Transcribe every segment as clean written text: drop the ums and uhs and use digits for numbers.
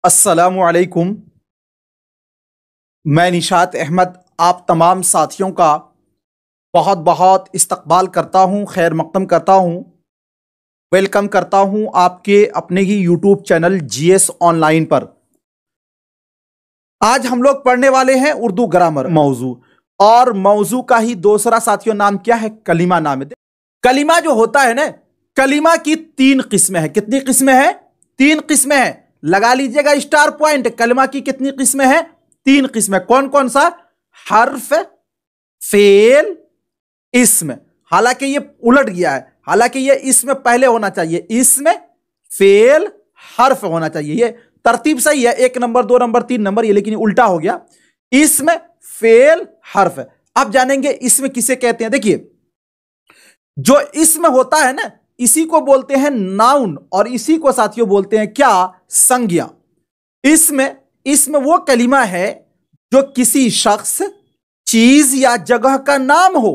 अस्सलामु अलैकुम। मैं निशात अहमद आप तमाम साथियों का बहुत बहुत इस्तकबाल करता हूँ, खैर मक़दम करता हूँ, वेलकम करता हूँ आपके अपने ही यूट्यूब चैनल जीएस ऑनलाइन पर। आज हम लोग पढ़ने वाले हैं उर्दू ग्रामर मौजू, और मौजू का ही दूसरा साथियों नाम क्या है? कलीमा नाम है। कलीमा जो होता है ना, कलीमा की 3 किस्में हैं। कितनी किस्में हैं? 3 किस्में हैं। लगा लीजिएगा स्टार पॉइंट। कलमा की कितनी किस्में हैं? 3 किस्में। कौन कौन सा? हर्फ, फेल, इस्म। हालांकि ये उलट गया है, हालांकि ये इसमें पहले होना चाहिए, इसमें फेल हर्फ होना चाहिए। ये तरतीब सही है, 1 नंबर 2 नंबर 3 नंबर, ये लेकिन उल्टा हो गया। इसमें फेल हर्फ। अब जानेंगे इसमें किसे कहते हैं। देखिए, जो इसमें होता है ना, इसी को बोलते हैं नाउन, और इसी को साथियों बोलते हैं क्या? संज्ञा। इसमें वो कलीमा है जो किसी शख्स, चीज या जगह का नाम हो।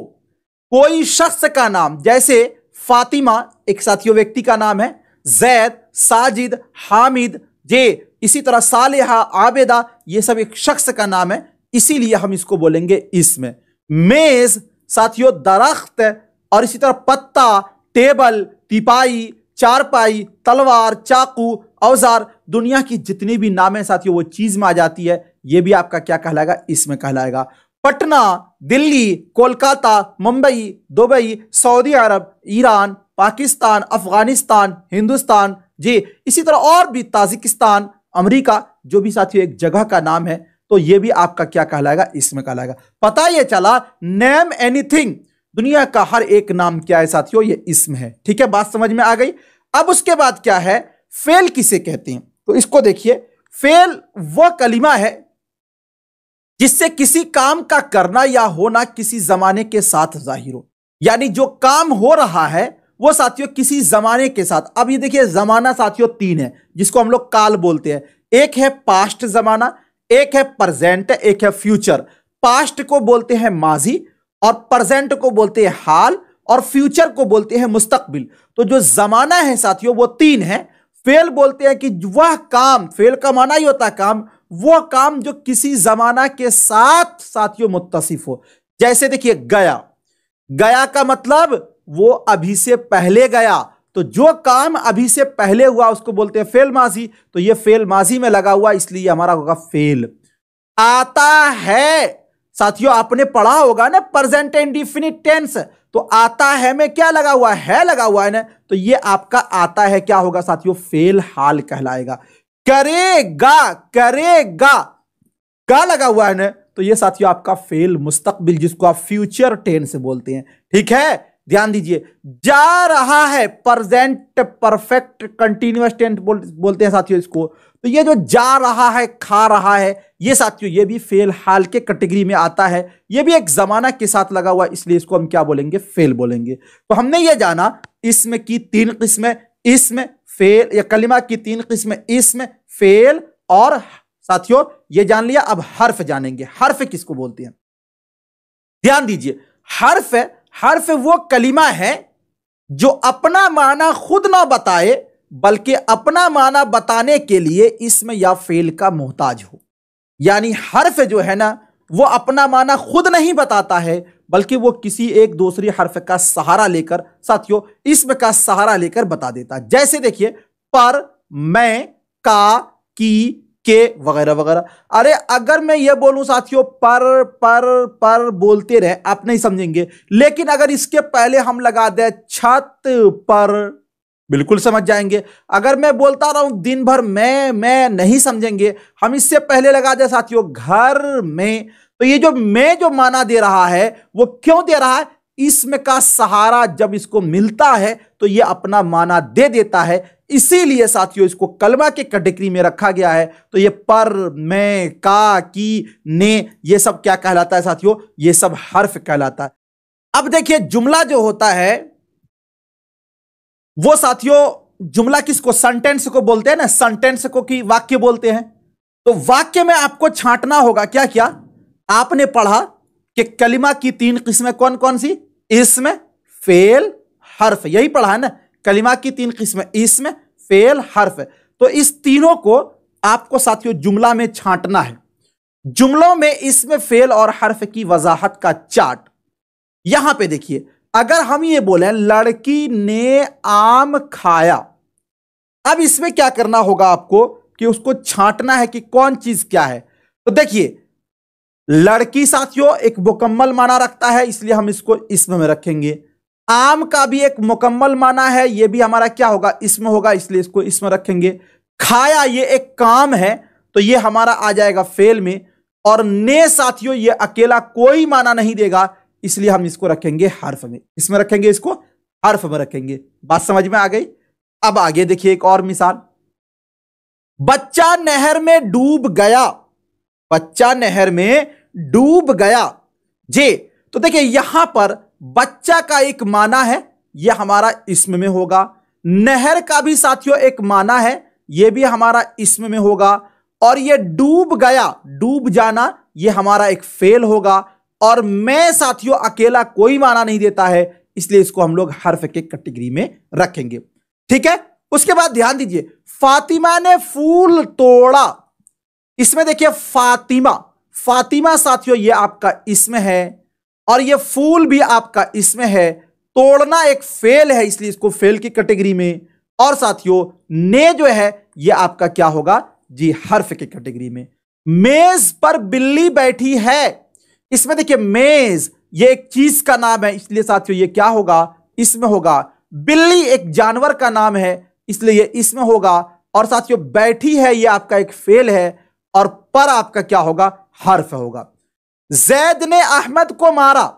कोई शख्स का नाम, जैसे फातिमा एक साथियों व्यक्ति का नाम है, जैद, साजिद, हामिद, जे, इसी तरह सालेहा, आबेदा, ये सब एक शख्स का नाम है, इसीलिए हम इसको बोलेंगे इसमें। मेज साथियों दरख्त, और इसी तरह पत्ता, टेबल, टिपाई, चारपाई, तलवार, चाकू, औजार, दुनिया की जितनी भी नाम है साथियों वो चीज में आ जाती है। ये भी आपका क्या कहलाएगा? इसमें कहलाएगा। पटना, दिल्ली, कोलकाता, मुंबई, दुबई, सऊदी अरब, ईरान, पाकिस्तान, अफगानिस्तान, हिंदुस्तान, जी, इसी तरह और भी ताजिकिस्तान, अमेरिका, जो भी साथियों एक जगह का नाम है, तो ये भी आपका क्या कहलाएगा? इसमें कहलाएगा। पता ये चला, नेम एनीथिंग, दुनिया का हर एक नाम क्या है साथियों? ये इसम है। ठीक है, बात समझ में आ गई। अब उसके बाद क्या है? फेल किसे कहते हैं? तो इसको देखिए, फेल वो कलीमा है जिससे किसी काम का करना या होना किसी जमाने के साथ जाहिर हो। यानी जो काम हो रहा है वो साथियों किसी जमाने के साथ। अब ये देखिए, जमाना साथियों 3 है, जिसको हम लोग काल बोलते हैं। एक है पास्ट जमाना, एक है प्रेजेंट, एक है फ्यूचर। पास्ट को बोलते हैं माजी, और प्रेजेंट को बोलते हैं हाल, और फ्यूचर को बोलते हैं मुस्तकबिल। तो जो जमाना है साथियों वो 3 है। फेल बोलते हैं कि वह काम, फेल का माना ही होता है काम, वो काम जो किसी जमाना के साथ साथियों मुत्तसिफ हो। जैसे देखिए, गया, गया का मतलब वो अभी से पहले गया, तो जो काम अभी से पहले हुआ उसको बोलते हैं फेल माजी। तो ये फेल माजी में लगा हुआ, इसलिए हमारा होगा फेल। आता है साथियों, आपने पढ़ा होगा ना प्रेजेंट इंडेफिनिट टेंस, तो आता है में क्या लगा हुआ है? लगा हुआ है ना, तो ये आपका आता है क्या होगा साथियों? फेल हाल कहलाएगा। करेगा, करेगा, का लगा हुआ है ना, तो ये साथियों आपका फेल मुस्तकबिल, जिसको आप फ्यूचर टेंस बोलते हैं। ठीक है, ध्यान दीजिए। जा रहा है, प्रेजेंट परफेक्ट कंटीन्यूअस टेंस बोलते हैं साथियों इसको। तो ये जो जा रहा है, खा रहा है, ये साथियों ये भी फेल हाल के कैटेगरी में आता है। ये भी एक जमाना के साथ लगा हुआ, इसलिए इसको हम क्या बोलेंगे? फेल बोलेंगे। तो हमने ये जाना इसमें की 3 किस्में, इसमें फेल, या कलिमा की 3 किस्में, इसमें फेल, और साथियों ये जान लिया। अब हर्फ जानेंगे। हर्फ किसको बोलते हैं? ध्यान दीजिए, हर्फ वो कलिमा है जो अपना माना खुद ना बताए, बल्कि अपना माना बताने के लिए इसमें या फेल का मोहताज हो। यानी हर्फ जो है ना, वो अपना माना खुद नहीं बताता है, बल्कि वो किसी एक दूसरी हर्फ का सहारा लेकर साथियों इसमें का सहारा लेकर बता देता। जैसे देखिए, पर, मैं, का, की, के, वगैरह वगैरह। अरे अगर मैं ये बोलूं साथियों पर बोलते रहे, आप नहीं समझेंगे, लेकिन अगर इसके पहले हम लगा दे छत पर, बिल्कुल समझ जाएंगे। अगर मैं बोलता रहूं दिन भर मैं नहीं समझेंगे। हम इससे पहले लगा दे साथियों घर में, तो ये जो मैं जो माना दे रहा है वो क्यों दे रहा है? इसमें का सहारा जब इसको मिलता है तो ये अपना माना दे देता है, इसीलिए साथियों इसको कलमा के कैटेगरी में रखा गया है। तो ये पर, मैं, का, की, ने, ये सब क्या कहलाता है साथियों? ये सब हर्फ कहलाता है। अब देखिए, जुमला जो होता है वो साथियों, जुमला किसको? सेंटेंस को बोलते हैं ना, सेंटेंस को की वाक्य बोलते हैं। तो वाक्य में आपको छांटना होगा क्या क्या? आपने पढ़ा कि कलिमा की 3 किस्में कौन कौन सी? इसमें, फेल, हर्फ, यही पढ़ा है ना। कलिमा की 3 किस्में, इसमें, फेल, हर्फ। तो इस तीनों को आपको साथियों जुमला में छांटना है। जुमलों में इसमें फेल और हर्फ की वजाहत का चार्ट यहां पे देखिए। अगर हम ये बोले लड़की ने आम खाया, अब इसमें क्या करना होगा आपको कि उसको छांटना है कि कौन चीज क्या है। तो देखिए लड़की साथियों एक मुकम्मल माना रखता है, इसलिए हम इसको इस्म में रखेंगे। आम का भी एक मुकम्मल माना है, यह भी हमारा क्या होगा, इस्म होगा, इसलिए इसको इस्म रखेंगे। खाया ये एक काम है, तो ये हमारा आ जाएगा फेल में। और ने साथियों ये अकेला कोई माना नहीं देगा, इसलिए हम इसको रखेंगे हर्फ में। इसमें रखेंगे, इसको हर्फ में रखेंगे। बात समझ में आ गई। अब आगे देखिए एक और मिसाल। बच्चा नहर में डूब गया, बच्चा नहर में डूब गया जे। तो देखिए यहां पर बच्चा का एक माना है, यह हमारा इस्म में होगा। नहर का भी साथियों एक माना है, यह भी हमारा इस्म में होगा। और यह डूब गया, डूब जाना, यह हमारा एक फेल होगा। और मैं साथियों अकेला कोई माना नहीं देता है, इसलिए इसको हम लोग हर्फ के कैटेगरी में रखेंगे। ठीक है। उसके बाद ध्यान दीजिए, फातिमा ने फूल तोड़ा। इसमें देखिए फातिमा, फातिमा साथियों ये आपका इस्म है और ये फूल भी आपका इस्म है। तोड़ना एक फेल है, इसलिए इसको फेल की कैटेगरी में। और साथियों ने जो है ये आपका क्या होगा जी, हर्फ की कैटेगरी में। मेज पर बिल्ली बैठी है, इसमें देखिए मेज ये एक चीज का नाम है, इसलिए साथियों ये क्या होगा, इसमें होगा। बिल्ली एक जानवर का नाम है, इसलिए ये इसमें होगा। और साथियों बैठी है ये आपका एक फेल है और पर आपका क्या होगा, हर्फ होगा। जैद ने अहमद को मारा,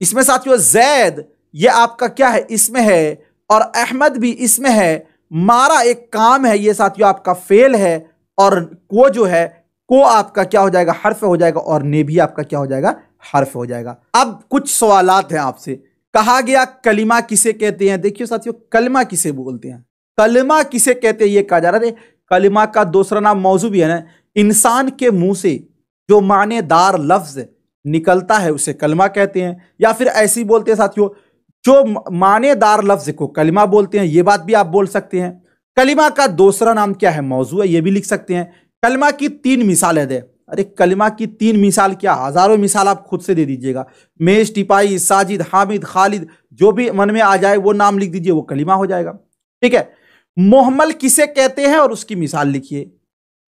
इसमें साथियों जैद ये आपका क्या है, इसमें है। और अहमद भी इसमें है। मारा एक काम है, ये साथियों आपका फेल है। और को जो है, को आपका क्या हो जाएगा, हर्फ हो जाएगा। और ने भी आपका क्या हो जाएगा, हर्फ हो जाएगा। अब कुछ सवालात हैं आपसे। कहा गया कलिमा किसे कहते हैं। देखिए साथियों कलिमा किसे बोलते हैं, कलिमा किसे कहते हैं ये कहा जा रहा है। कलिमा का दूसरा नाम मौजू भी है ना। इंसान के मुंह से जो मानेदार लफ्ज निकलता है उसे कलिमा कहते हैं, या फिर ऐसे ही बोलते हैं साथियों जो मानेदार लफ्ज को कलिमा बोलते हैं। ये बात भी आप बोल सकते हैं। कलिमा का दूसरा नाम क्या है, मौजू है, ये भी लिख सकते हैं। कलिमा की 3 मिसालें दे। अरे कलिमा की 3 मिसाल क्या, हजारों मिसाल आप खुद से दे दीजिएगा। मेज, टिपाई, साजिद, हामिद, खालिद, जो भी मन में आ जाए वो नाम लिख दीजिए, वो कलिमा हो जाएगा। ठीक है। मोहम्मल किसे कहते हैं और उसकी मिसाल लिखिए।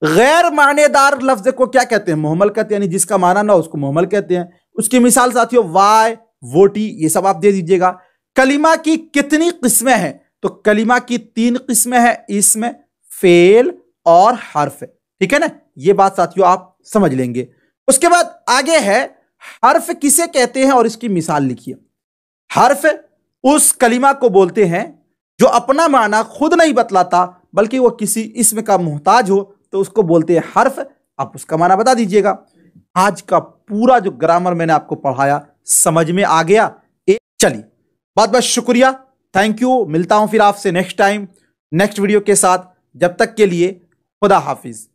गैर मानेदार लफ्ज को क्या कहते हैं, मोहम्मल कहते हैं, यानी जिसका माना ना उसको मोहम्मल कहते हैं। उसकी मिसाल साथियों वाई, वोटी, ये सब आप दे दीजिएगा। कलिमा की कितनी किस्में हैं, तो कलिमा की 3 किस्में हैं, इसमें, फेल और हर्फ। ठीक है ना, ये बात साथियों आप समझ लेंगे। उसके बाद आगे है हर्फ किसे कहते हैं और इसकी मिसाल लिखिए। हर्फ उस कलिमा को बोलते हैं जो अपना माना खुद नहीं बतलाता, बल्कि वो किसी इसम का मोहताज हो, तो उसको बोलते हैं हर्फ। आप उसका माना बता दीजिएगा। आज का पूरा जो ग्रामर मैंने आपको पढ़ाया समझ में आ गया। चलिए, बहुत बहुत शुक्रिया, थैंक यू। मिलता हूं फिर आपसे नेक्स्ट टाइम नेक्स्ट वीडियो के साथ। जब तक के लिए खुदा हाफिज।